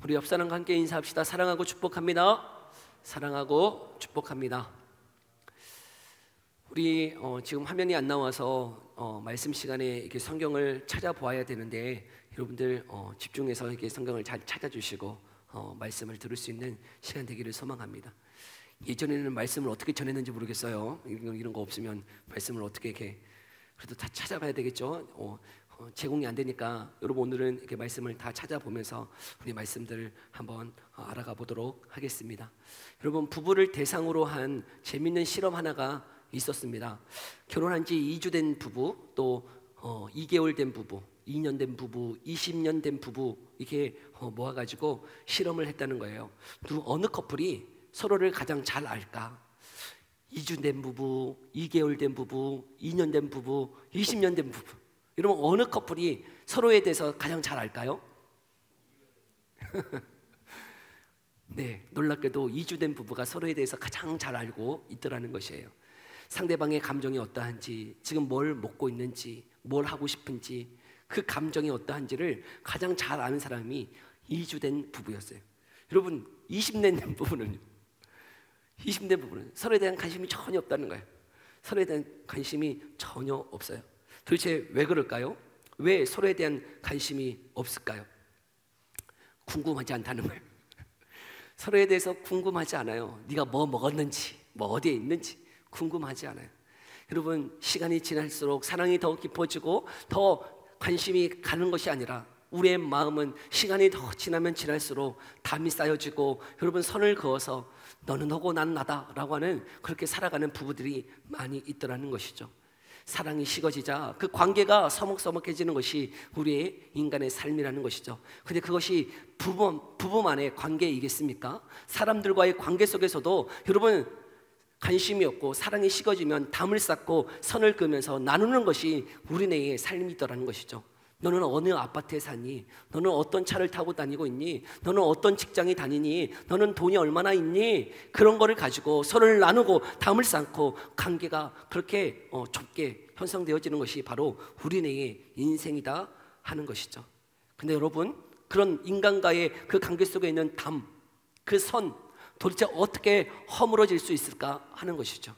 우리 옆 사람과 함께 인사합시다. 사랑하고 축복합니다. 사랑하고 축복합니다. 우리 지금 화면이 안 나와서 말씀 시간에 이렇게 성경을 찾아보아야 되는데 여러분들 집중해서 이렇게 성경을 잘 찾아주시고 말씀을 들을 수 있는 시간 되기를 소망합니다. 예전에는 말씀을 어떻게 전했는지 모르겠어요. 이런 거 없으면 말씀을 어떻게 이렇게 그래도 다 찾아봐야 되겠죠. 제공이 안 되니까 여러분 오늘은 이렇게 말씀을 다 찾아보면서 우리 말씀들을 한번 알아가 보도록 하겠습니다. 여러분 부부를 대상으로 한 재밌는 실험 하나가 있었습니다. 결혼한 지 2주 된 부부, 또 2개월 된 부부, 2년 된 부부, 20년 된 부부 이렇게 모아가지고 실험을 했다는 거예요. 어느 커플이 서로를 가장 잘 알까? 2주 된 부부, 2개월 된 부부, 2년 된 부부, 20년 된 부부. 여러분 어느 커플이 서로에 대해서 가장 잘 알까요? 네, 놀랍게도 2주 된 부부가 서로에 대해서 가장 잘 알고 있더라는 것이에요. 상대방의 감정이 어떠한지, 지금 뭘 먹고 있는지, 뭘 하고 싶은지, 그 감정이 어떠한지를 가장 잘 아는 사람이 2주 된 부부였어요. 여러분 20년 된 부부는요? 20년 된 부부는 서로에 대한 관심이 전혀 없다는 거예요. 서로에 대한 관심이 전혀 없어요. 도대체 왜 그럴까요? 왜 서로에 대한 관심이 없을까요? 궁금하지 않다는 거예요. 서로에 대해서 궁금하지 않아요. 네가 뭐 먹었는지, 뭐 어디에 있는지 궁금하지 않아요. 여러분 시간이 지날수록 사랑이 더 깊어지고 더 관심이 가는 것이 아니라 우리의 마음은 시간이 더 지나면 지날수록 담이 쌓여지고 여러분 선을 그어서 너는 너고 난 나다 라고 하는 그렇게 살아가는 부부들이 많이 있더라는 것이죠. 사랑이 식어지자 그 관계가 서먹서먹해지는 것이 우리의 인간의 삶이라는 것이죠. 근데 그것이 부부만의 관계이겠습니까? 사람들과의 관계 속에서도 여러분 관심이 없고 사랑이 식어지면 담을 쌓고 선을 그으면서 나누는 것이 우리네의 삶이더라는 것이죠. 너는 어느 아파트에 사니? 너는 어떤 차를 타고 다니고 있니? 너는 어떤 직장에 다니니? 너는 돈이 얼마나 있니? 그런 거를 가지고 서로를 나누고 담을 쌓고 관계가 그렇게 좁게 형성되어지는 것이 바로 우리네의 인생이다 하는 것이죠. 근데 여러분 그런 인간과의 그 관계 속에 있는 담, 그 선 도대체 어떻게 허물어질 수 있을까 하는 것이죠.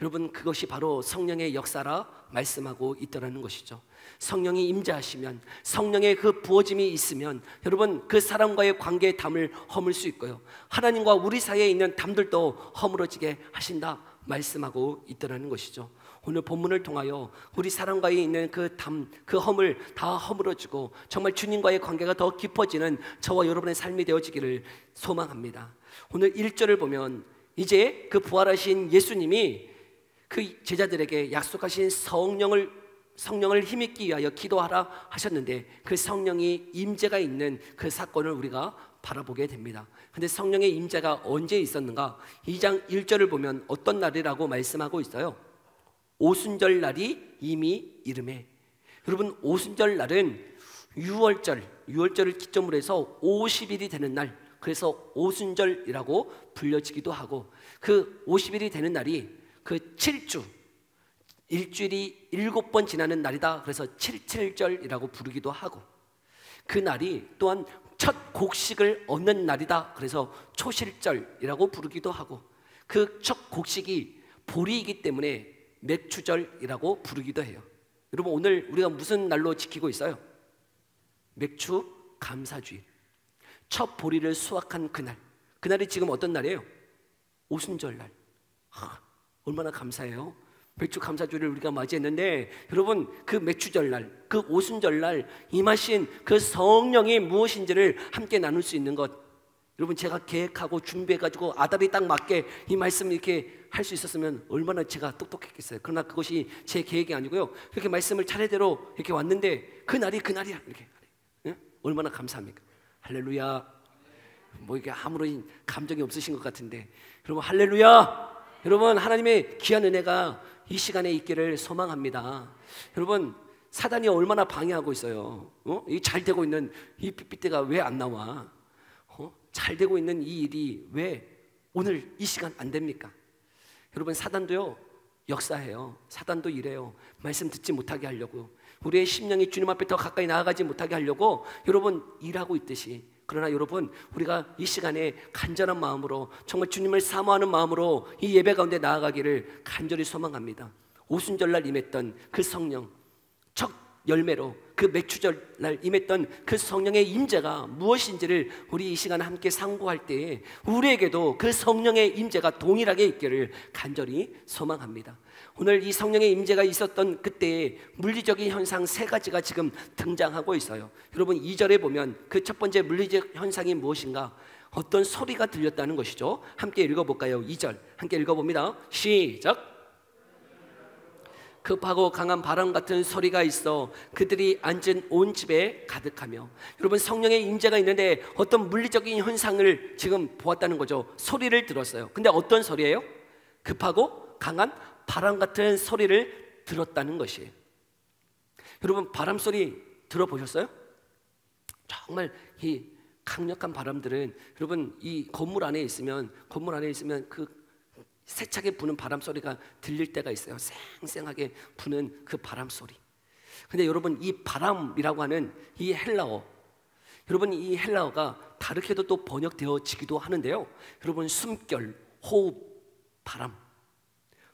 여러분 그것이 바로 성령의 역사라 말씀하고 있더라는 것이죠. 성령이 임재하시면, 성령의 그 부어짐이 있으면 여러분 그 사람과의 관계의 담을 허물 수 있고요, 하나님과 우리 사이에 있는 담들도 허물어지게 하신다 말씀하고 있더라는 것이죠. 오늘 본문을 통하여 우리 사람과의 있는 그 담, 그 허물 다 허물어지고 정말 주님과의 관계가 더 깊어지는 저와 여러분의 삶이 되어지기를 소망합니다. 오늘 1절을 보면 이제 그 부활하신 예수님이 그 제자들에게 약속하신 성령을 힘입기 위하여 기도하라 하셨는데 그 성령이 임재가 있는 그 사건을 우리가 바라보게 됩니다. 근데 성령의 임재가 언제 있었는가? 2장 1절을 보면 어떤 날이라고 말씀하고 있어요. 오순절 날이 이미 이르매. 여러분 오순절 날은 유월절을 기점으로 해서 50일이 되는 날, 그래서 오순절이라고 불려지기도 하고, 그 50일이 되는 날이 그 7주, 일주일이 7번 지나는 날이다. 그래서 77절이라고 부르기도 하고, 그 날이 또한 첫 곡식을 얻는 날이다. 그래서 초실절이라고 부르기도 하고, 그 첫 곡식이 보리이기 때문에 맥추절이라고 부르기도 해요. 여러분 오늘 우리가 무슨 날로 지키고 있어요? 맥추 감사주일. 첫 보리를 수확한 그날, 그날이 지금 어떤 날이에요? 오순절날. 얼마나 감사해요. 맥추 감사주일을 우리가 맞이했는데 여러분 그 맥추절날, 그 오순절날 임하신 그 성령이 무엇인지를 함께 나눌 수 있는 것, 여러분 제가 계획하고 준비해가지고 아다리 딱 맞게 이 말씀 이렇게 할 수 있었으면 얼마나 제가 똑똑했겠어요. 그러나 그것이 제 계획이 아니고요, 그렇게 말씀을 차례대로 이렇게 왔는데 그날이야 이렇게. 예? 얼마나 감사합니까? 할렐루야. 뭐 이게 아무런 감정이 없으신 것 같은데 여러분 할렐루야. 여러분 하나님의 귀한 은혜가 이 시간에 있기를 소망합니다. 여러분 사단이 얼마나 방해하고 있어요. 이 잘 되고 있는 이 삐삐때가 왜 안 나와? 잘 되고 있는 이 일이 왜 오늘 이 시간 안 됩니까? 여러분 사단도요 역사해요. 사단도 이래요. 말씀 듣지 못하게 하려고, 우리의 심령이 주님 앞에 더 가까이 나아가지 못하게 하려고 여러분 일하고 있듯이 그러나 여러분, 우리가 이 시간에 간절한 마음으로 정말 주님을 사모하는 마음으로 이 예배 가운데 나아가기를 간절히 소망합니다. 오순절날 임했던 그 성령, 첫 열매로 그 맥추절날 임했던 그 성령의 임재가 무엇인지를 우리 이 시간 함께 상고할 때에 우리에게도 그 성령의 임재가 동일하게 있기를 간절히 소망합니다. 오늘 이 성령의 임재가 있었던 그때의 물리적인 현상 세 가지가 지금 등장하고 있어요. 여러분, 2절에 보면 그 첫 번째 물리적 현상이 무엇인가? 어떤 소리가 들렸다는 것이죠. 함께 읽어볼까요? 2절 함께 읽어봅니다. 시작. 급하고 강한 바람 같은 소리가 있어 그들이 앉은 온 집에 가득하며. 여러분, 성령의 임재가 있는데 어떤 물리적인 현상을 지금 보았다는 거죠. 소리를 들었어요. 근데 어떤 소리예요? 급하고 강한 바람 같은 소리를 들었다는 것이에요. 여러분, 바람 소리 들어보셨어요? 정말 이 강력한 바람들은 여러분, 이 건물 안에 있으면 그 세차게 부는 바람 소리가 들릴 때가 있어요. 쌩쌩하게 부는 그 바람 소리. 근데 여러분, 이 바람이라고 하는 이 헬라어, 여러분, 이 헬라어가 다르게도 또 번역되어지기도 하는데요. 여러분, 숨결, 호흡, 바람,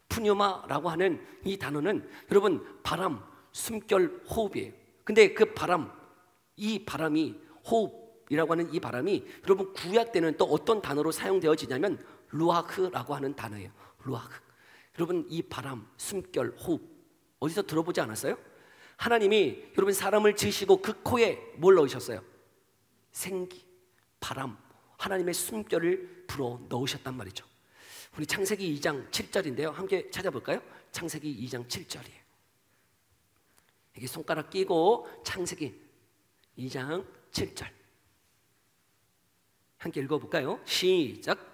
푸뉴마라고 하는 이 단어는 여러분, 바람, 숨결, 호흡이에요. 근데 그 바람, 이 바람이, 호흡이라고 하는 이 바람이 여러분, 구약 때는 또 어떤 단어로 사용되어지냐면 루아흐라고 하는 단어예요. 루아흐. 여러분, 이 바람, 숨결, 호흡 어디서 들어보지 않았어요? 하나님이 여러분 사람을 지으시고 그 코에 뭘 넣으셨어요? 생기, 바람, 하나님의 숨결을 불어 넣으셨단 말이죠. 우리 창세기 2장 7절인데요 함께 찾아볼까요? 창세기 2장 7절이에요 이게 손가락 끼고 창세기 2장 7절 함께 읽어볼까요? 시작.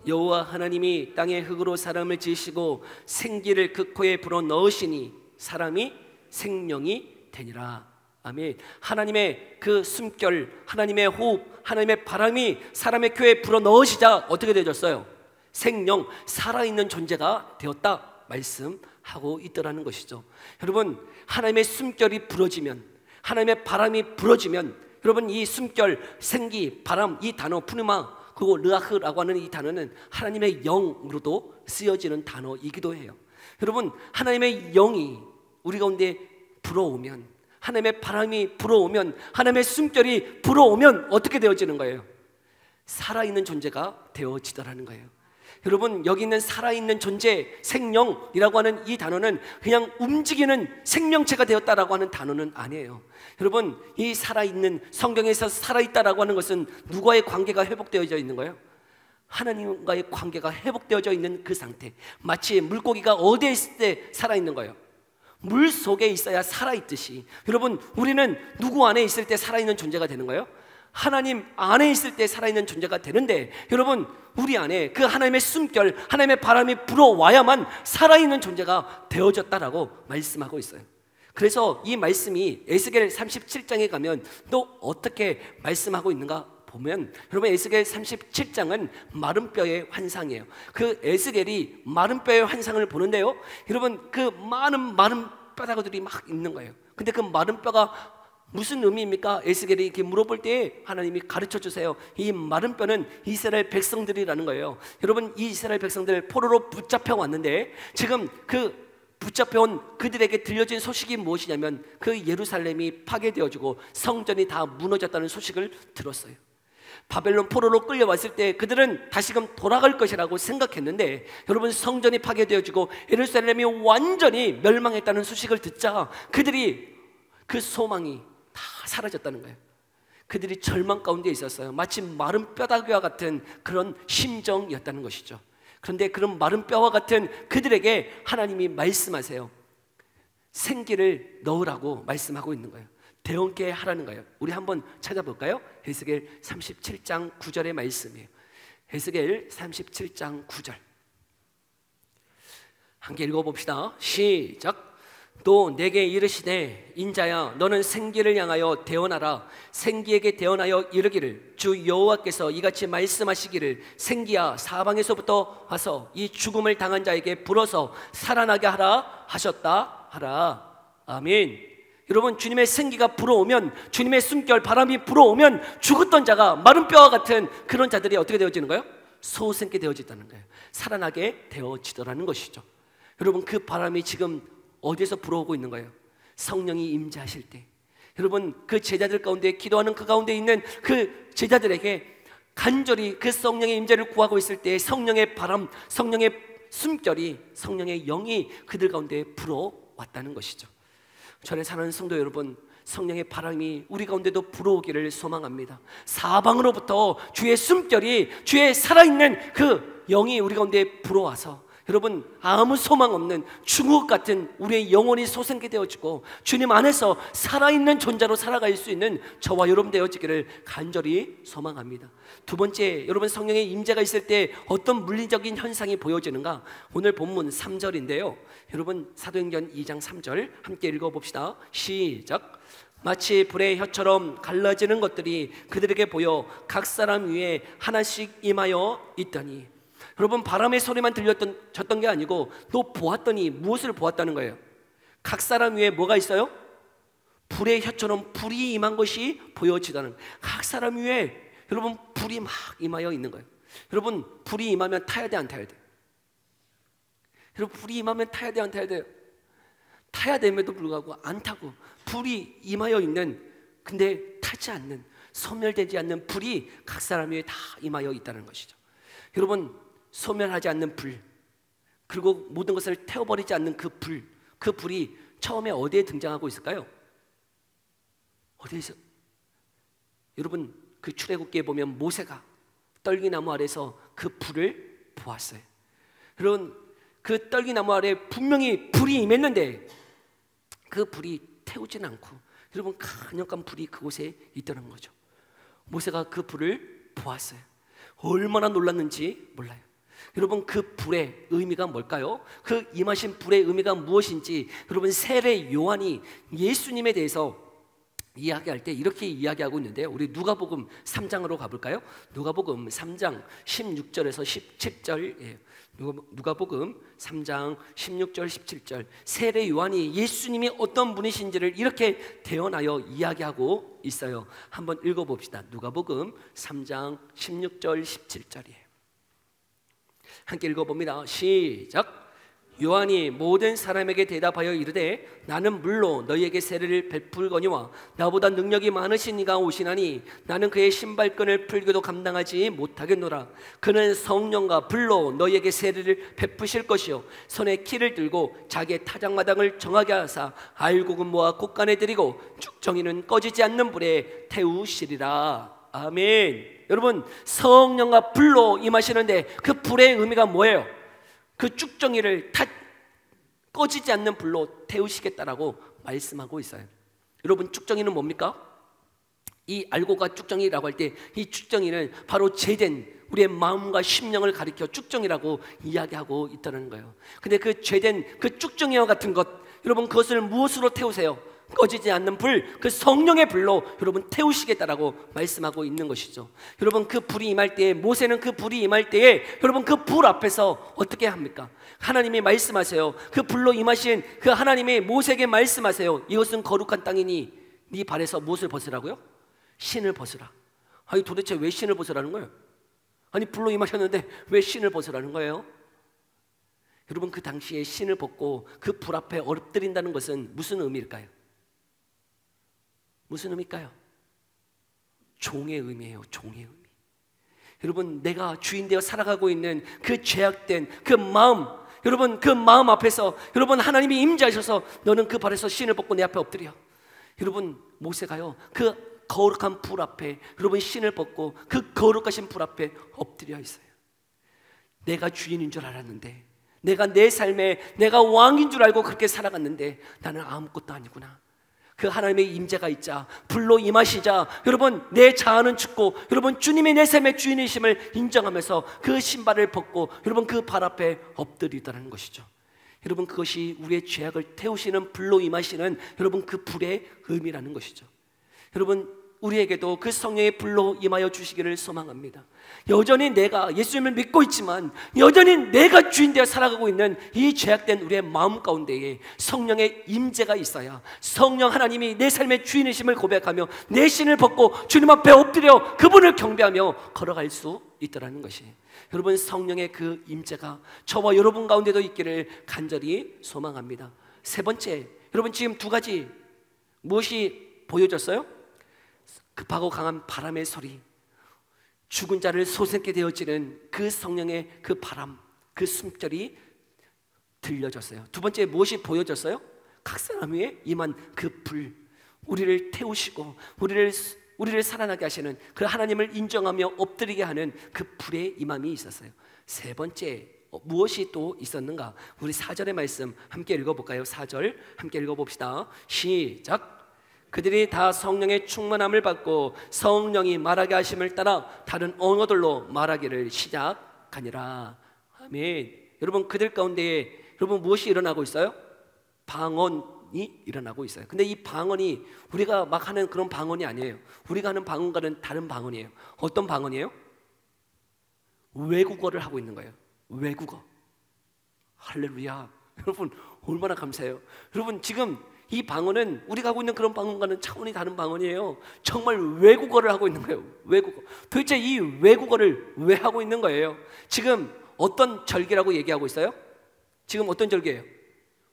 여호와 하나님이 땅의 흙으로 사람을 지으시고 생기를 그 코에 불어 넣으시니 사람이 생명이 되니라. 아멘. 하나님의 그 숨결, 하나님의 호흡, 하나님의 바람이 사람의 코에 불어 넣으시자 어떻게 되었어요? 생명, 살아있는 존재가 되었다 말씀하고 있더라는 것이죠. 여러분, 하나님의 숨결이 불어지면, 하나님의 바람이 불어지면 여러분, 이 숨결, 생기, 바람, 이 단어 푸누마, 그리고 르아흐라고 하는 이 단어는 하나님의 영으로도 쓰여지는 단어이기도 해요. 여러분, 하나님의 영이 우리 가운데 불어오면, 하나님의 바람이 불어오면, 하나님의 숨결이 불어오면 어떻게 되어지는 거예요? 살아있는 존재가 되어지더라는 거예요. 여러분, 여기 있는 살아있는 존재, 생명이라고 하는 이 단어는 그냥 움직이는 생명체가 되었다라고 하는 단어는 아니에요. 여러분, 이 살아있는, 성경에서 살아있다라고 하는 것은 누구와의 관계가 회복되어져 있는 거예요? 하나님과의 관계가 회복되어져 있는 그 상태. 마치 물고기가 어디에 있을 때 살아있는 거예요? 물 속에 있어야 살아있듯이 여러분, 우리는 누구 안에 있을 때 살아있는 존재가 되는 거예요? 하나님 안에 있을 때 살아있는 존재가 되는데 여러분, 우리 안에 그 하나님의 숨결, 하나님의 바람이 불어와야만 살아있는 존재가 되어졌다라고 말씀하고 있어요. 그래서 이 말씀이 에스겔 37장에 가면 또 어떻게 말씀하고 있는가 보면, 여러분, 에스겔 37장은 마른 뼈의 환상이에요. 그 에스겔이 마른 뼈의 환상을 보는데요, 여러분, 그 마른 뼈다구들이 막 있는 거예요. 근데 그 마른 뼈가 무슨 의미입니까? 에스겔이 이렇게 물어볼 때 하나님이 가르쳐 주세요. 이 마른 뼈는 이스라엘 백성들이라는 거예요. 여러분, 이 이스라엘 백성들 포로로 붙잡혀 왔는데 지금 그 붙잡혀온 그들에게 들려진 소식이 무엇이냐면 그 예루살렘이 파괴되어지고 성전이 다 무너졌다는 소식을 들었어요. 바벨론 포로로 끌려왔을 때 그들은 다시금 돌아갈 것이라고 생각했는데 여러분, 성전이 파괴되어지고 예루살렘이 완전히 멸망했다는 소식을 듣자 그들이 그 소망이 다 사라졌다는 거예요. 그들이 절망 가운데 있었어요. 마치 마른 뼈다귀와 같은 그런 심정이었다는 것이죠. 그런데 그런 마른 뼈와 같은 그들에게 하나님이 말씀하세요. 생기를 넣으라고 말씀하고 있는 거예요. 대원케 하라는 거예요. 우리 한번 찾아볼까요? 에스겔 37장 9절의 말씀이에요. 에스겔 37장 9절 함께 읽어봅시다. 시작. 또 내게 이르시되 인자야, 너는 생기를 향하여 대언하라. 생기에게 대언하여 이르기를 주 여호와께서 이같이 말씀하시기를 생기야, 사방에서부터 와서 이 죽음을 당한 자에게 불어서 살아나게 하라 하셨다 하라. 아멘. 여러분, 주님의 생기가 불어오면, 주님의 숨결 바람이 불어오면 죽었던 자가 마른 뼈와 같은 그런 자들이 어떻게 되어지는 거예요? 소생케 되어진다는 거예요. 살아나게 되어지더라는 것이죠. 여러분, 그 바람이 지금 어디에서 불어오고 있는 거예요? 성령이 임재하실 때, 여러분, 그 제자들 가운데, 기도하는 그 가운데 있는 그 제자들에게 간절히 그 성령의 임재를 구하고 있을 때 성령의 바람, 성령의 숨결이, 성령의 영이 그들 가운데 불어왔다는 것이죠. 전에 사는 성도 여러분, 성령의 바람이 우리 가운데도 불어오기를 소망합니다. 사방으로부터 주의 숨결이, 주의 살아있는 그 영이 우리 가운데 불어와서 여러분, 아무 소망 없는 중국 같은 우리의 영혼이 소생케 되어지고 주님 안에서 살아있는 존재로 살아갈 수 있는 저와 여러분 되어지기를 간절히 소망합니다. 두 번째, 여러분, 성령의 임재가 있을 때 어떤 물리적인 현상이 보여지는가? 오늘 본문 3절인데요 여러분, 사도행전 2장 3절 함께 읽어봅시다. 시작. 마치 불의 혀처럼 갈라지는 것들이 그들에게 보여 각 사람 위에 하나씩 임하여 있더니, 여러분, 바람의 소리만 들렸던 게 아니고 또 보았더니 무엇을 보았다는 거예요? 각 사람 위에 뭐가 있어요? 불의 혀처럼 불이 임한 것이 보여지다는, 각 사람 위에 여러분 불이 막 임하여 있는 거예요. 여러분, 불이 임하면 타야 돼, 안 타야 돼? 여러분, 불이 임하면 타야 돼, 안 타야 돼요? 타야 됨에도 불구하고 안 타고 불이 임하여 있는, 근데 타지 않는, 소멸되지 않는 불이 각 사람 위에 다 임하여 있다는 것이죠. 여러분, 소멸하지 않는 불, 그리고 모든 것을 태워버리지 않는 그 불, 그 불이 처음에 어디에 등장하고 있을까요? 어디에서? 여러분, 그 출애굽기에 보면 모세가 떨기나무 아래서 그 불을 보았어요. 여러분, 그 떨기나무 아래 분명히 불이 임했는데 그 불이 태우진 않고, 여러분, 강력한 불이 그곳에 있다는 거죠. 모세가 그 불을 보았어요. 얼마나 놀랐는지 몰라요. 여러분, 그 불의 의미가 뭘까요? 그 임하신 불의 의미가 무엇인지, 여러분, 세례 요한이 예수님에 대해서 이야기할 때 이렇게 이야기하고 있는데요. 우리 누가복음 3장으로 가볼까요? 누가복음 3장 16절에서 17절. 누가복음 3장 16절 17절. 세례 요한이 예수님이 어떤 분이신지를 이렇게 대언하여 이야기하고 있어요. 한번 읽어봅시다. 누가복음 3장 16절 17절이에요. 함께 읽어봅니다. 시작. 요한이 모든 사람에게 대답하여 이르되 나는 물로 너희에게 세례를 베풀거니와 나보다 능력이 많으신 이가 오시나니 나는 그의 신발끈을 풀기도 감당하지 못하겠노라. 그는 성령과 불로 너희에게 세례를 베푸실 것이요 손에 키를 들고 자기의 타작마당을 정하게 하사 알곡은 모아 곳간에 들이고 쭉정이는 꺼지지 않는 불에 태우시리라. 아멘. 여러분, 성령과 불로 임하시는데 그 불의 의미가 뭐예요? 그 쭉정이를 꺼지지 않는 불로 태우시겠다라고 말씀하고 있어요. 여러분, 쭉정이는 뭡니까? 이 알고가 쭉정이라고 할 때 이 쭉정이는 바로 죄된 우리의 마음과 심령을 가리켜 쭉정이라고 이야기하고 있다는 거예요. 근데 그 죄된 그 쭉정이와 같은 것, 여러분, 그것을 무엇으로 태우세요? 꺼지지 않는 불, 그 성령의 불로 여러분 태우시겠다라고 말씀하고 있는 것이죠. 여러분, 그 불이 임할 때에, 모세는 그 불이 임할 때에 여러분 그 불 앞에서 어떻게 합니까? 하나님이 말씀하세요. 그 불로 임하신 그 하나님이 모세에게 말씀하세요. 이것은 거룩한 땅이니 네 발에서 무엇을 벗으라고요? 신을 벗으라. 아니, 도대체 왜 신을 벗으라는 거예요? 아니, 불로 임하셨는데 왜 신을 벗으라는 거예요? 여러분, 그 당시에 신을 벗고 그 불 앞에 엎드린다는 것은 무슨 의미일까요? 무슨 의미일까요? 종의 의미예요. 종의 의미. 여러분, 내가 주인 되어 살아가고 있는 그 죄악된 그 마음, 여러분, 그 마음 앞에서 여러분 하나님이 임재하셔서 너는 그 발에서 신을 벗고 내 앞에 엎드려. 여러분, 모세가요 그 거룩한 불 앞에 여러분 신을 벗고 그 거룩하신 불 앞에 엎드려 있어요. 내가 주인인 줄 알았는데, 내가 내 삶에 내가 왕인 줄 알고 그렇게 살아갔는데 나는 아무것도 아니구나. 그 하나님의 임재가 있자, 불로 임하시자 여러분 내 자아는 죽고 여러분 주님이 내 삶의 주인이심을 인정하면서 그 신발을 벗고 여러분 그 발 앞에 엎드리다는 것이죠. 여러분, 그것이 우리의 죄악을 태우시는 불로 임하시는 여러분 그 불의 의미라는 것이죠. 여러분, 우리에게도 그 성령의 불로 임하여 주시기를 소망합니다. 여전히 내가 예수님을 믿고 있지만 여전히 내가 주인 되어 살아가고 있는 이 죄악된 우리의 마음 가운데에 성령의 임재가 있어야 성령 하나님이 내 삶의 주인이심을 고백하며 내 신을 벗고 주님 앞에 엎드려 그분을 경배하며 걸어갈 수 있더라는 것이에요. 여러분, 성령의 그 임재가 저와 여러분 가운데도 있기를 간절히 소망합니다. 세 번째, 여러분 지금 두 가지 무엇이 보여졌어요? 급하고 강한 바람의 소리, 죽은 자를 솟게 되어지는 그 성령의 그 바람, 그 숨결이 들려졌어요. 두 번째 무엇이 보여졌어요? 각 사람 위에 임한 그 불, 우리를 태우시고 우리를 살아나게 하시는 그 하나님을 인정하며 엎드리게 하는 그 불의 임함이 있었어요. 세 번째 무엇이 또 있었는가? 우리 4절의 말씀 함께 읽어볼까요? 4절 함께 읽어봅시다. 시작. 그들이 다 성령의 충만함을 받고 성령이 말하게 하심을 따라 다른 언어들로 말하기를 시작하니라. 아멘. 여러분, 그들 가운데 여러분 무엇이 일어나고 있어요? 방언이 일어나고 있어요. 근데 이 방언이 우리가 막 하는 그런 방언이 아니에요. 우리가 하는 방언과는 다른 방언이에요. 어떤 방언이에요? 외국어를 하고 있는 거예요. 외국어. 할렐루야. 여러분 얼마나 감사해요. 여러분 지금 이 방언은 우리가 하고 있는 그런 방언과는 차원이 다른 방언이에요. 정말 외국어를 하고 있는 거예요. 외국어. 도대체 이 외국어를 왜 하고 있는 거예요? 지금 어떤 절기라고 얘기하고 있어요? 지금 어떤 절기예요?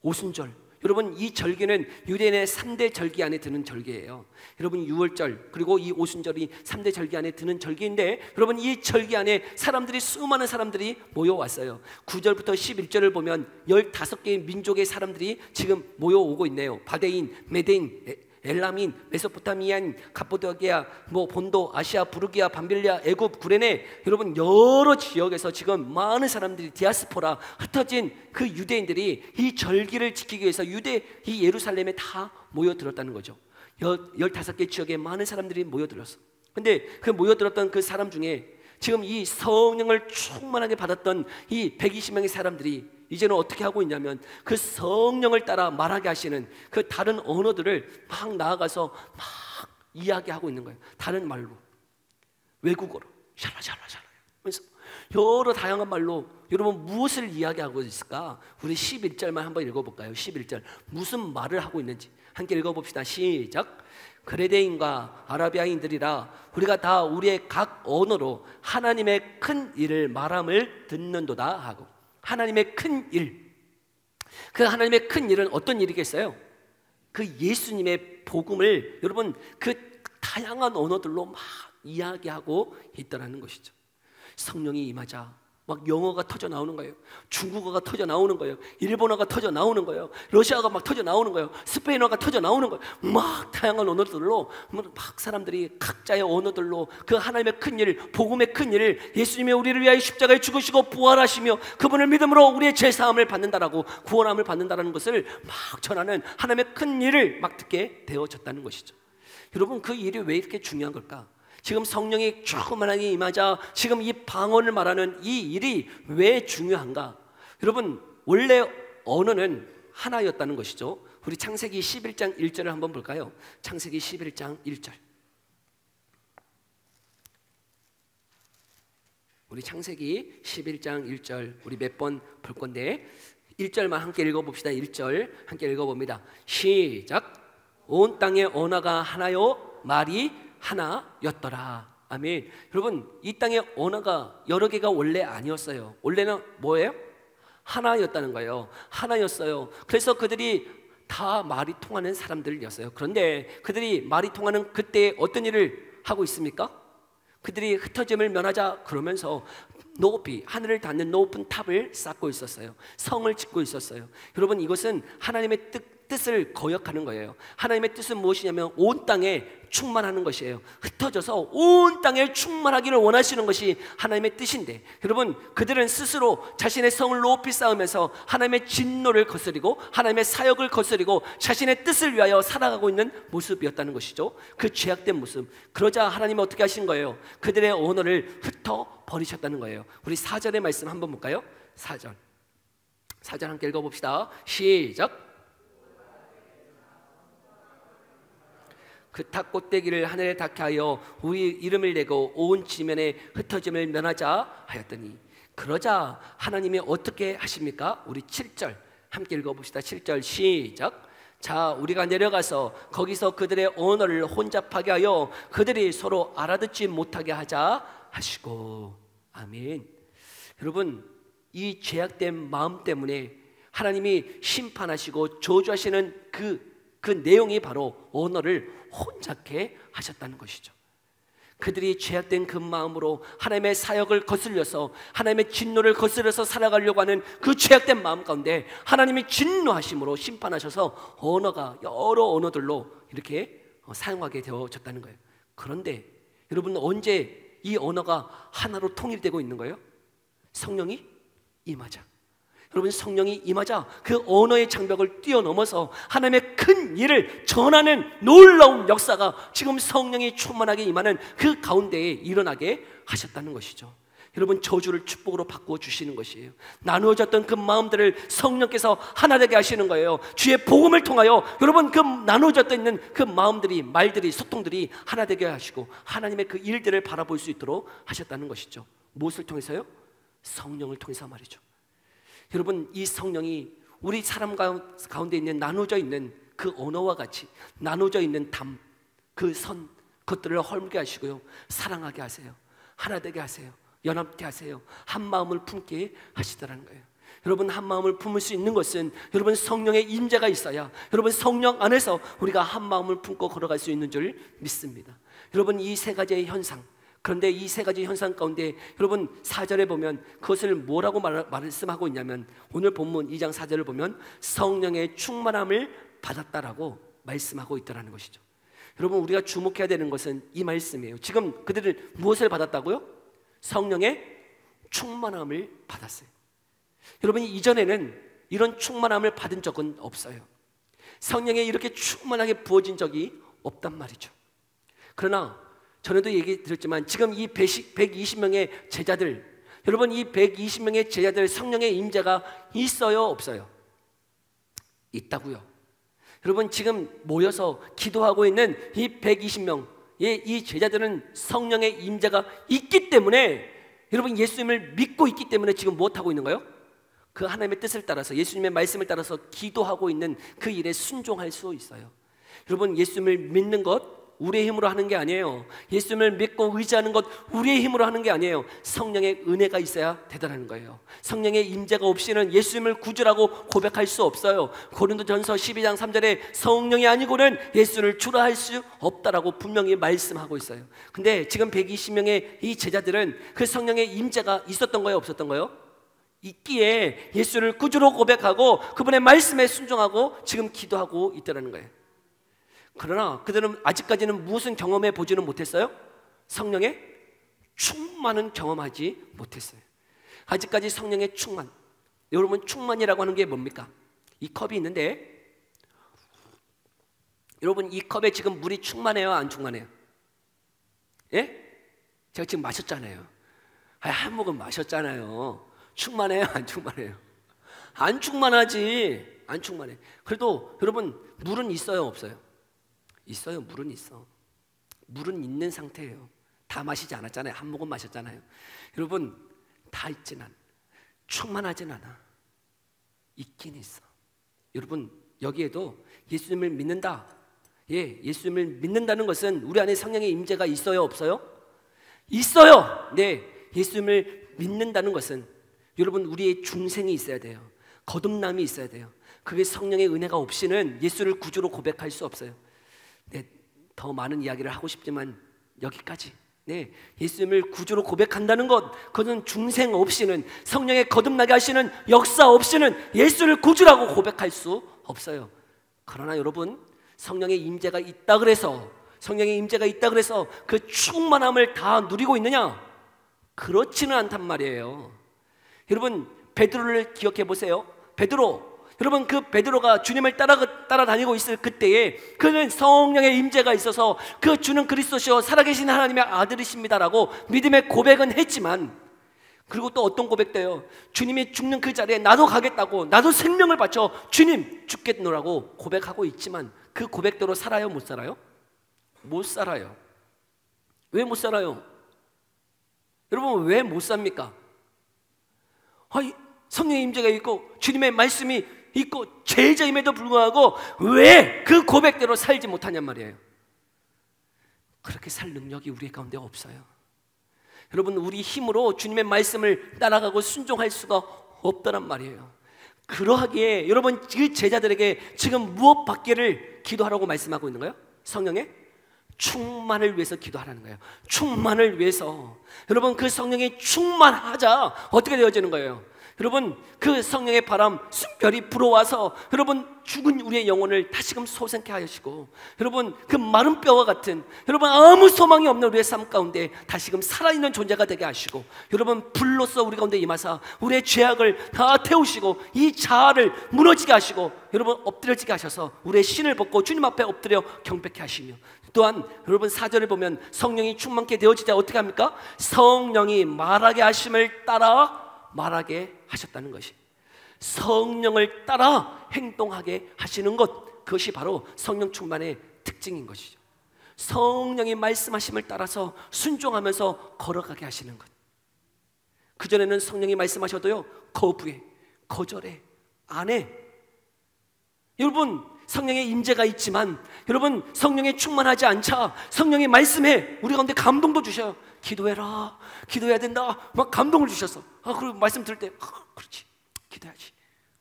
오순절. 여러분 이 절기는 유대인의 3대 절기 안에 드는 절기예요. 여러분 6월절 그리고 이 오순절이 3대 절기 안에 드는 절기인데 여러분 이 절기 안에 사람들이 수많은 사람들이 모여왔어요. 9절부터 11절을 보면 15개의 민족의 사람들이 지금 모여오고 있네요. 바데인, 메데인, 엘라민, 메소포타미안, 갑보도기아, 본도, 아시아, 부르기아, 밤빌리아, 애굽, 구레네, 여러분 여러 지역에서 지금 많은 사람들이 디아스포라 흩어진 그 유대인들이 이 절기를 지키기 위해서 이 예루살렘에 다 모여들었다는 거죠. 15개 지역에 많은 사람들이 모여들었어. 근데 그 모여들었던 그 사람 중에 지금 이 성령을 충만하게 받았던 이 120명의 사람들이 이제는 어떻게 하고 있냐면 그 성령을 따라 말하게 하시는 그 다른 언어들을 막 나아가서 막 이야기하고 있는 거예요. 다른 말로, 외국어로 샬라샬라샬라 그래서 여러 다양한 말로 여러분 무엇을 이야기하고 있을까? 우리 11절만 한번 읽어볼까요? 11절 무슨 말을 하고 있는지 함께 읽어봅시다. 시작. 그레데인과 아라비아인들이라 우리가 다 우리의 각 언어로 하나님의 큰 일을 말함을 듣는도다 하고, 하나님의 큰 일, 그 하나님의 큰 일은 어떤 일이겠어요? 그 예수님의 복음을 여러분 그 다양한 언어들로 막 이야기하고 있더라는 것이죠. 성령이 임하자 막 영어가 터져 나오는 거예요. 중국어가 터져 나오는 거예요. 일본어가 터져 나오는 거예요. 러시아가 막 터져 나오는 거예요. 스페인어가 터져 나오는 거예요. 막 다양한 언어들로 막 사람들이 각자의 언어들로 그 하나님의 큰 일, 복음의 큰 일을, 예수님이 우리를 위하여 십자가에 죽으시고 부활하시며 그분을 믿음으로 우리의 죄사함을 받는다라고, 구원함을 받는다라는 것을 막 전하는 하나님의 큰 일을 막 듣게 되어졌다는 것이죠. 여러분 그 일이 왜 이렇게 중요한 걸까? 지금 성령이 충만하게 임하자 지금 이 방언을 말하는 이 일이 왜 중요한가? 여러분 원래 언어는 하나였다는 것이죠. 우리 창세기 11장 1절을 한번 볼까요? 창세기 11장 1절. 우리 창세기 11장 1절 우리 몇 번 볼 건데 1절만 함께 읽어봅시다. 1절 함께 읽어봅니다. 시작. 온 땅의 언어가 하나요 말이 하나였더라. 아멘. 여러분 이 땅의 언어가 여러 개가 원래 아니었어요. 원래는 뭐예요? 하나였다는 거예요. 하나였어요. 그래서 그들이 다 말이 통하는 사람들이었어요. 그런데 그들이 말이 통하는 그때 어떤 일을 하고 있습니까? 그들이 흩어짐을 면하자 그러면서 높이 하늘을 닿는 높은 탑을 쌓고 있었어요. 성을 짓고 있었어요. 여러분 이것은 하나님의 뜻을 거역하는 거예요. 하나님의 뜻은 무엇이냐면 온 땅에 충만하는 것이에요. 흩어져서 온 땅에 충만하기를 원하시는 것이 하나님의 뜻인데, 여러분 그들은 스스로 자신의 성을 높이 쌓으면서 하나님의 진노를 거스리고 하나님의 사역을 거스리고 자신의 뜻을 위하여 살아가고 있는 모습이었다는 것이죠. 그 죄악된 모습. 그러자 하나님은 어떻게 하신 거예요? 그들의 언어를 흩어 버리셨다는 거예요. 우리 4절의 말씀 한번 볼까요? 4절 함께 읽어봅시다. 시작. 그 탁 꽃대기를 하늘에 닿게 하여 우리 이름을 내고 온 지면에 흩어짐을 면하자 하였더니, 그러자 하나님이 어떻게 하십니까? 우리 7절 함께 읽어봅시다. 7절 시작. 자, 우리가 내려가서 거기서 그들의 언어를 혼잡하게 하여 그들이 서로 알아듣지 못하게 하자 하시고. 아멘. 여러분, 이 죄악된 마음 때문에 하나님이 심판하시고 저주하시는 그 내용이 바로 언어를 혼잡게 하셨다는 것이죠. 그들이 죄악된 그 마음으로 하나님의 사역을 거슬려서, 하나님의 진노를 거슬려서 살아가려고 하는 그 죄악된 마음 가운데 하나님이 진노하심으로 심판하셔서 언어가 여러 언어들로 이렇게 사용하게 되어졌다는 거예요. 그런데 여러분, 언제 이 언어가 하나로 통일되고 있는 거예요? 성령이 임하자. 여러분, 성령이 임하자 그 언어의 장벽을 뛰어넘어서 하나님의 큰 일을 전하는 놀라운 역사가 지금 성령이 충만하게 임하는 그 가운데에 일어나게 하셨다는 것이죠. 여러분, 저주를 축복으로 바꾸어 주시는 것이에요. 나누어졌던 그 마음들을 성령께서 하나 되게 하시는 거예요. 주의 복음을 통하여 여러분, 그 나누어져 있는 그 마음들이, 말들이, 소통들이 하나 되게 하시고 하나님의 그 일들을 바라볼 수 있도록 하셨다는 것이죠. 무엇을 통해서요? 성령을 통해서 말이죠. 여러분, 이 성령이 우리 사람 가운데 있는 나누어져 있는 그 언어와 같이 나누어져 있는 담, 그 선, 그것들을 헐게 하시고요, 사랑하게 하세요. 하나 되게 하세요. 연합게 하세요. 한 마음을 품게 하시더라는 거예요. 여러분, 한 마음을 품을 수 있는 것은 여러분 성령의 임재가 있어야, 여러분 성령 안에서 우리가 한 마음을 품고 걸어갈 수 있는 줄 믿습니다. 여러분, 이 세 가지의 현상, 그런데 이 세 가지 현상 가운데 여러분 4절에 보면 그것을 뭐라고 말씀하고 있냐면, 오늘 본문 2장 4절을 보면 성령의 충만함을 받았다라고 말씀하고 있다는 것이죠. 여러분, 우리가 주목해야 되는 것은 이 말씀이에요. 지금 그들은 무엇을 받았다고요? 성령의 충만함을 받았어요. 여러분, 이전에는 이런 충만함을 받은 적은 없어요. 성령에 이렇게 충만하게 부어진 적이 없단 말이죠. 그러나 전에도 얘기 드렸지만 지금 이 120명의 제자들, 여러분, 이 120명의 제자들 성령의 임재가 있어요, 없어요? 있다고요. 여러분, 지금 모여서 기도하고 있는 이 120명의 이 제자들은 성령의 임재가 있기 때문에, 여러분 예수님을 믿고 있기 때문에 지금 무엇하고 있는 거예요? 그 하나님의 뜻을 따라서, 예수님의 말씀을 따라서 기도하고 있는 그 일에 순종할 수 있어요. 여러분, 예수님을 믿는 것 우리의 힘으로 하는 게 아니에요. 예수님을 믿고 의지하는 것 우리의 힘으로 하는 게 아니에요. 성령의 은혜가 있어야 되더라는 거예요. 성령의 임재가 없이는 예수님을 구주라고 고백할 수 없어요. 고린도전서 12장 3절에 성령이 아니고는 예수를 주라 할 수 없다라고 분명히 말씀하고 있어요. 근데 지금 120명의 이 제자들은 그 성령의 임재가 있었던 거예요, 없었던 거예요? 있기에 예수를 구주로 고백하고 그분의 말씀에 순종하고 지금 기도하고 있다는 거예요. 그러나 그들은 아직까지는 무엇은 경험해 보지는 못했어요? 성령의 충만은 경험하지 못했어요. 아직까지 성령의 충만, 여러분 충만이라고 하는 게 뭡니까? 이 컵이 있는데 여러분, 이 컵에 지금 물이 충만해요, 안 충만해요? 예? 제가 지금 마셨잖아요. 한 모금 마셨잖아요. 충만해요, 안 충만해요? 안 충만하지. 안 충만해. 그래도 여러분, 물은 있어요, 없어요? 있어요. 물은 있어. 물은 있는 상태예요. 다 마시지 않았잖아요. 한 모금 마셨잖아요. 여러분, 다 있진 않아. 충만하진 않아. 있긴 있어. 여러분, 여기에도 예수님을 믿는다. 예, 예수님을 믿는다는 것은 우리 안에 성령의 임재가 있어요, 없어요? 있어요. 네, 예수님을 믿는다는 것은 여러분, 우리의 중생이 있어야 돼요. 거듭남이 있어야 돼요. 그게 성령의 은혜가 없이는 예수를 구주로 고백할 수 없어요. 네, 더 많은 이야기를 하고 싶지만 여기까지. 네, 예수님을 구주로 고백한다는 것, 그것은 중생 없이는, 성령의 거듭나게 하시는 역사 없이는 예수를 구주라고 고백할 수 없어요. 그러나 여러분, 성령의 임재가 있다 그래서, 성령의 임재가 있다 그래서 그 충만함을 다 누리고 있느냐? 그렇지는 않단 말이에요. 여러분, 베드로를 기억해 보세요. 베드로, 여러분, 그 베드로가 주님을 따라다니고 있을 그때에 그는 성령의 임재가 있어서 그 주는 그리스도시요 살아계신 하나님의 아들이십니다라고 믿음의 고백은 했지만, 그리고 또 어떤 고백도 해요. 주님이 죽는 그 자리에 나도 가겠다고, 나도 생명을 바쳐 주님 죽겠노라고 고백하고 있지만 그 고백대로 살아요, 못 살아요? 못 살아요. 왜 못 살아요? 여러분, 왜 못 삽니까? 성령의 임재가 있고 주님의 말씀이 있고 제자임에도 불구하고 왜 그 고백대로 살지 못하냔 말이에요. 그렇게 살 능력이 우리 가운데 없어요. 여러분, 우리 힘으로 주님의 말씀을 따라가고 순종할 수가 없다란 말이에요. 그러하기에 여러분, 그 제자들에게 지금 무엇 받기를 기도하라고 말씀하고 있는 거예요? 성령의 충만을 위해서 기도하라는 거예요. 충만을 위해서. 여러분, 그 성령이 충만하자 어떻게 되어지는 거예요? 여러분, 그 성령의 바람, 숨결이 불어와서 여러분 죽은 우리의 영혼을 다시금 소생케 하시고, 여러분 그 마른 뼈와 같은, 여러분 아무 소망이 없는 우리의 삶 가운데 다시금 살아있는 존재가 되게 하시고, 여러분 불로써 우리 가운데 임하사 우리의 죄악을 다 태우시고 이 자아를 무너지게 하시고, 여러분 엎드려지게 하셔서 우리의 신을 벗고 주님 앞에 엎드려 경배케 하시며, 또한 여러분 4절을 보면 성령이 충만케 되어지자 어떻게 합니까? 성령이 말하게 하심을 따라 말하게 하셨다는 것이, 성령을 따라 행동하게 하시는 것, 그것이 바로 성령 충만의 특징인 것이죠. 성령이 말씀하심을 따라서 순종하면서 걸어가게 하시는 것. 그전에는 성령이 말씀하셔도요, 거부해, 거절해, 안 해. 여러분, 성령의 임재가 있지만 여러분 성령에 충만하지 않자 성령이 말씀해 우리 가운데 감동도 주셔요. 기도해라, 기도해야 된다, 막 감동을 주셔서 그리고 말씀 들을 때 그렇지, 기도해야지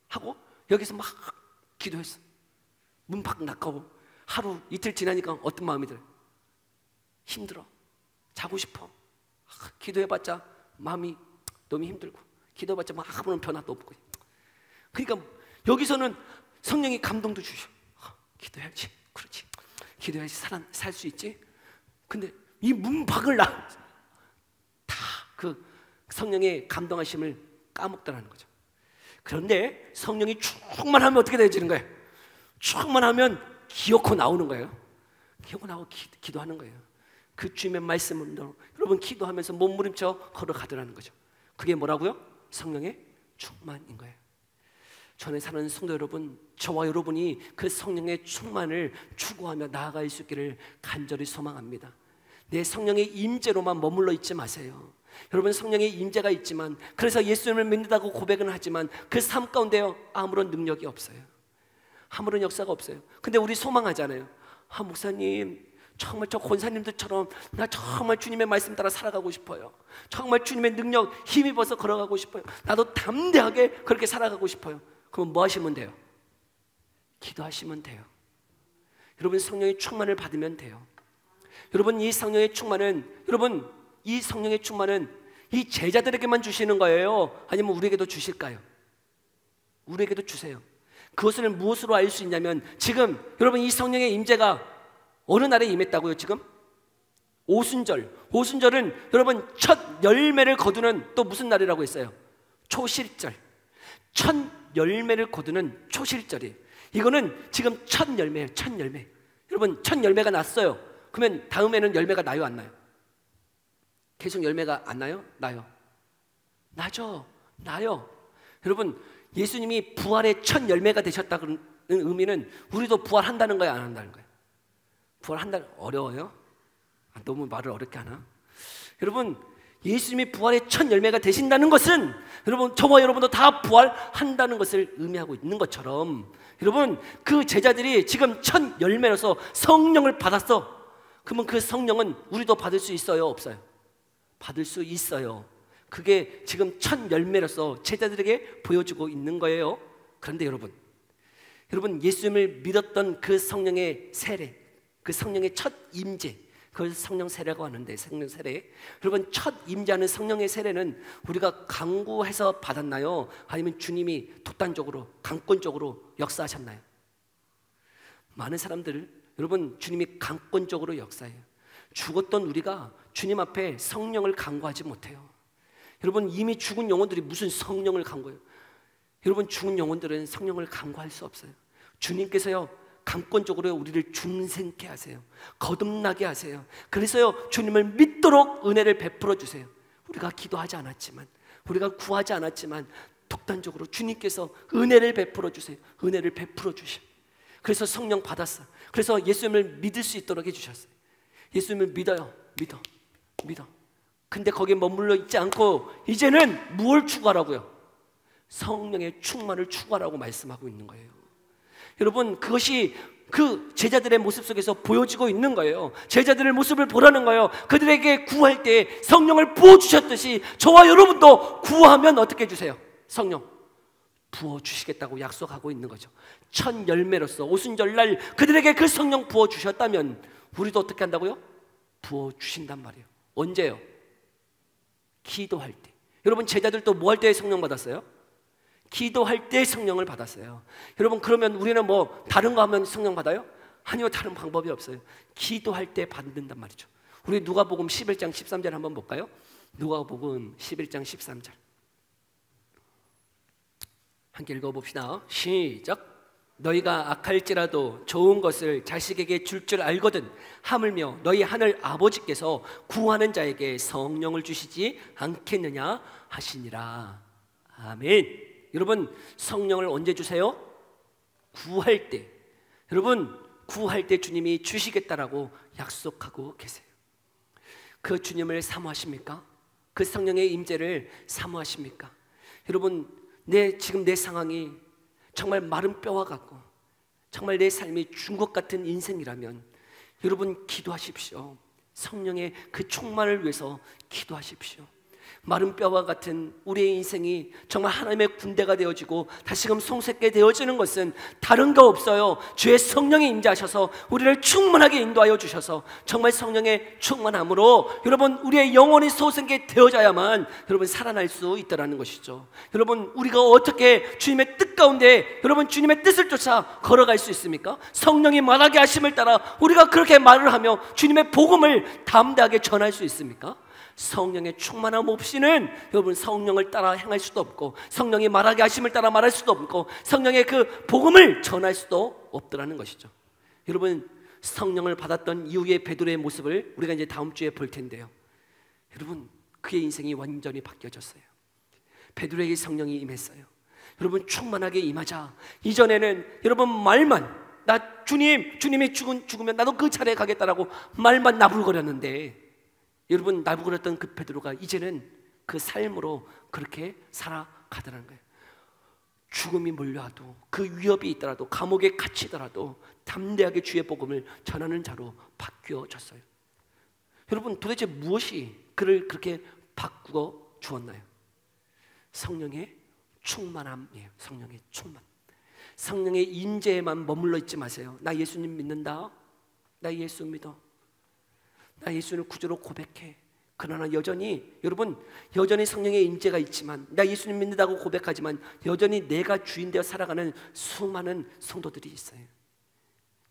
하고 여기서 막 기도했어. 문 밖 나가고 하루 이틀 지나니까 어떤 마음이 들어요? 힘들어, 자고 싶어. 기도해봤자 마음이 너무 힘들고, 기도해봤자 막 아무런 변화도 없고. 그러니까 여기서는 성령이 감동도 주셔. 기도해야지, 그렇지, 기도해야지 살 수 있지. 근데 이 문 밖을 다 그 성령의 감동하심을 까먹더라는 거죠. 그런데 성령이 충만하면 어떻게 되어지는 거예요? 충만하면 기어코 나오는 거예요. 기어코 나오고 기도하는 거예요. 그 주님의 말씀으로 여러분 기도하면서 몸부림쳐 걸어가더라는 거죠. 그게 뭐라고요? 성령의 충만인 거예요. 전에 사는 성도 여러분, 저와 여러분이 그 성령의 충만을 추구하며 나아갈 수 있기를 간절히 소망합니다. 내 성령의 임재로만 머물러 있지 마세요. 여러분, 성령의 임재가 있지만, 그래서 예수님을 믿는다고 고백은 하지만 그 삶 가운데요 아무런 능력이 없어요. 아무런 역사가 없어요. 근데 우리 소망하잖아요. 목사님, 정말 저 권사님들처럼 나 정말 주님의 말씀 따라 살아가고 싶어요. 정말 주님의 능력 힘입어서 걸어가고 싶어요. 나도 담대하게 그렇게 살아가고 싶어요. 그럼 뭐 하시면 돼요? 기도하시면 돼요. 여러분, 성령의 충만을 받으면 돼요. 여러분, 이 성령의 충만은 이 제자들에게만 주시는 거예요? 아니면 우리에게도 주실까요? 우리에게도 주세요. 그것을 무엇으로 알 수 있냐면, 지금 여러분 이 성령의 임재가 어느 날에 임했다고요? 지금 오순절은 여러분 첫 열매를 거두는 또 무슨 날이라고 했어요? 초실절. 첫 열매를 거두는 초실절이에요. 이거는 지금 첫 열매예요. 첫 열매. 여러분, 첫 열매가 났어요. 그러면 다음에는 열매가 나요, 안 나요? 계속 열매가 안 나요? 나요? 나죠. 나요. 여러분, 예수님이 부활의 첫 열매가 되셨다는 의미는 우리도 부활한다는 거예요, 안 한다는 거예요? 부활한다는, 어려워요? 너무 말을 어렵게 하나? 여러분, 예수님이 부활의 첫 열매가 되신다는 것은 여러분, 저와 여러분도 다 부활한다는 것을 의미하고 있는 것처럼, 여러분 그 제자들이 지금 첫 열매로서 성령을 받았어. 그러면 그 성령은 우리도 받을 수 있어요, 없어요? 받을 수 있어요. 그게 지금 첫 열매로서 제자들에게 보여주고 있는 거예요. 그런데 여러분 예수님을 믿었던 그 성령의 세례, 그 성령의 첫 임재, 그걸 성령 세례라고 하는데, 성령 세례, 여러분 첫 임재하는 성령의 세례는 우리가 강구해서 받았나요? 아니면 주님이 독단적으로 강권적으로 역사하셨나요? 많은 사람들, 여러분 주님이 강권적으로 역사해요. 죽었던 우리가 주님 앞에 성령을 강구하지 못해요. 여러분, 이미 죽은 영혼들이 무슨 성령을 강구해요? 여러분, 죽은 영혼들은 성령을 강구할 수 없어요. 주님께서요 강권적으로 우리를 중생케 하세요. 거듭나게 하세요. 그래서요 주님을 믿도록 은혜를 베풀어 주세요. 우리가 기도하지 않았지만, 우리가 구하지 않았지만 독단적으로 주님께서 은혜를 베풀어 주세요. 은혜를 베풀어 주셔. 그래서 성령 받았어요. 그래서 예수님을 믿을 수 있도록 해주셨어요. 예수님을 믿어요. 믿어. 근데 거기에 머물러 있지 않고 이제는 무엇을 추구하라고요? 성령의 충만을 추구하라고 말씀하고 있는 거예요. 여러분, 그것이 그 제자들의 모습 속에서 보여지고 있는 거예요. 제자들의 모습을 보라는 거예요. 그들에게 구할 때 성령을 부어주셨듯이 저와 여러분도 구하면 어떻게 해주세요? 성령 부어주시겠다고 약속하고 있는 거죠. 첫 열매로서 오순절날 그들에게 그 성령 부어주셨다면 우리도 어떻게 한다고요? 부어주신단 말이에요. 언제요? 기도할 때. 여러분, 제자들도 뭐 할 때 성령 받았어요? 기도할 때 성령을 받았어요. 여러분, 그러면 우리는 뭐 다른 거 하면 성령 받아요? 아니요, 다른 방법이 없어요. 기도할 때 받는단 말이죠. 우리 누가복음 11장 13절 한번 볼까요? 누가복음 11장 13절 함께 읽어봅시다. 시작. 너희가 악할지라도 좋은 것을 자식에게 줄 줄 알거든 하물며 너희 하늘 아버지께서 구하는 자에게 성령을 주시지 않겠느냐 하시니라. 아멘. 여러분, 성령을 언제 주세요? 구할 때. 여러분, 구할 때 주님이 주시겠다라고 약속하고 계세요. 그 주님을 사모하십니까? 그 성령의 임재를 사모하십니까? 여러분, 지금 내 상황이 정말 마른 뼈와 같고 정말 내 삶이 죽은 것 같은 인생이라면 여러분 기도하십시오. 성령의 그 충만을 위해서 기도하십시오. 마른 뼈와 같은 우리의 인생이 정말 하나님의 군대가 되어지고 다시금 송색게 되어지는 것은 다른 거 없어요. 주의 성령이 임재하셔서 우리를 충만하게 인도하여 주셔서 정말 성령의 충만함으로 여러분 우리의 영혼이 소생게 되어져야만 여러분 살아날 수 있다는 것이죠. 여러분, 우리가 어떻게 주님의 뜻 가운데 여러분 주님의 뜻을 쫓아 걸어갈 수 있습니까? 성령이 말하게 하심을 따라 우리가 그렇게 말을 하며 주님의 복음을 담대하게 전할 수 있습니까? 성령의 충만함 없이는 여러분 성령을 따라 행할 수도 없고 성령이 말하게 하심을 따라 말할 수도 없고 성령의 그 복음을 전할 수도 없더라는 것이죠. 여러분, 성령을 받았던 이후의 베드로의 모습을 우리가 이제 다음 주에 볼 텐데요. 여러분, 그의 인생이 완전히 바뀌어졌어요. 베드로에게 성령이 임했어요. 여러분, 충만하게 임하자 이전에는 여러분 말만 나 주님이 죽으면 나도 그 차례에 가겠다라고 말만 나불거렸는데 여러분, 나부그렸던 그 베드로가 이제는 그 삶으로 그렇게 살아가더라는 거예요. 죽음이 몰려와도 그 위협이 있더라도 감옥에 갇히더라도 담대하게 주의 복음을 전하는 자로 바뀌어졌어요. 여러분, 도대체 무엇이 그를 그렇게 바꾸어 주었나요? 성령의 충만함이에요. 성령의 충만. 성령의 임재에만 머물러 있지 마세요. 나 예수님 믿는다. 나 예수 믿어. 나 예수를 구주로 고백해. 그러나 여전히 여러분 여전히 성령의 임재가 있지만 나 예수님 믿는다고 고백하지만 여전히 내가 주인 되어 살아가는 수많은 성도들이 있어요.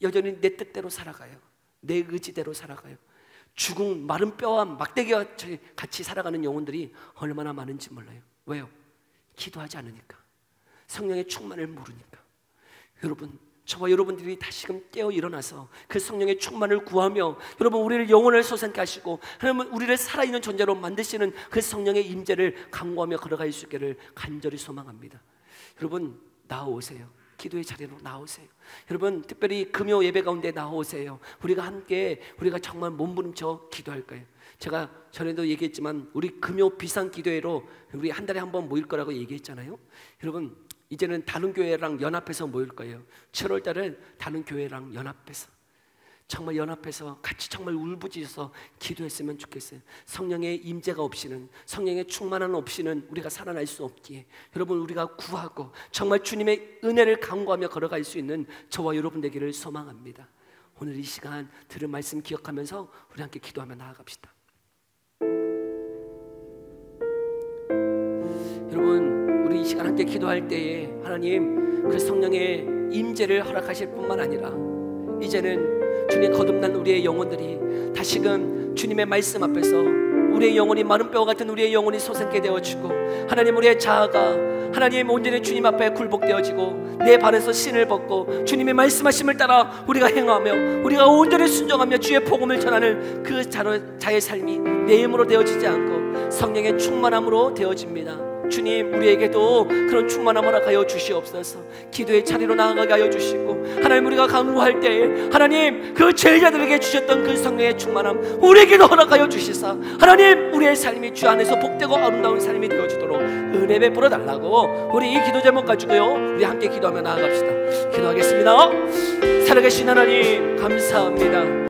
여전히 내 뜻대로 살아가요. 내 의지대로 살아가요. 죽은 마른 뼈와 막대기와 같이 살아가는 영혼들이 얼마나 많은지 몰라요. 왜요? 기도하지 않으니까. 성령의 충만을 모르니까. 여러분, 저와 여러분들이 다시금 깨어 일어나서 그 성령의 충만을 구하며 여러분 우리를 영혼을 솟아나게 하시고 하나님은 우리를 살아있는 존재로 만드시는 그 성령의 임재를 간구하며 걸어갈 수 있기를 간절히 소망합니다. 여러분, 나오세요. 기도의 자리로 나오세요. 여러분, 특별히 금요 예배 가운데 나오세요. 우리가 함께 우리가 정말 몸부림쳐 기도할 거예요. 제가 전에도 얘기했지만 우리 금요 비상 기도회로 우리 한 달에 한 번 모일 거라고 얘기했잖아요. 여러분, 이제는 다른 교회랑 연합해서 모일 거예요. 7월 달은 다른 교회랑 연합해서 정말 연합해서 같이 정말 울부짖어서 기도했으면 좋겠어요. 성령의 임재가 없이는 성령의 충만함 없이는 우리가 살아날 수 없기에 여러분 우리가 구하고 정말 주님의 은혜를 간구하며 걸어갈 수 있는 저와 여러분 되기를 소망합니다. 오늘 이 시간 들은 말씀 기억하면서 우리 함께 기도하며 나아갑시다. 여러분, 우리 이 시간 함께 기도할 때에 하나님 그 성령의 임재를 허락하실 뿐만 아니라 이제는 주님 거듭난 우리의 영혼들이 다시금 주님의 말씀 앞에서 우리의 영혼이 마른 뼈와 같은 우리의 영혼이 솟게 되어지고 하나님 우리의 자아가 하나님 온전히 주님 앞에 굴복되어지고 내 발에서 신을 벗고 주님의 말씀하심을 따라 우리가 행하며 우리가 온전히 순종하며 주의 복음을 전하는 그 자의 삶이 내 힘으로 되어지지 않고 성령의 충만함으로 되어집니다. 주님, 우리에게도 그런 충만함을 허락하여 주시옵소서. 기도의 자리로 나아가게 하여 주시고, 하나님 우리가 강구할 때에 하나님 그 제자들에게 주셨던 그 성령의 충만함 우리에게도 허락하여 주시사 하나님 우리의 삶이 주 안에서 복되고 아름다운 삶이 되어지도록 은혜 베풀어 달라고 우리 이 기도 제목 가지고요 우리 함께 기도하며 나아갑시다. 기도하겠습니다. 살아계신 하나님 감사합니다.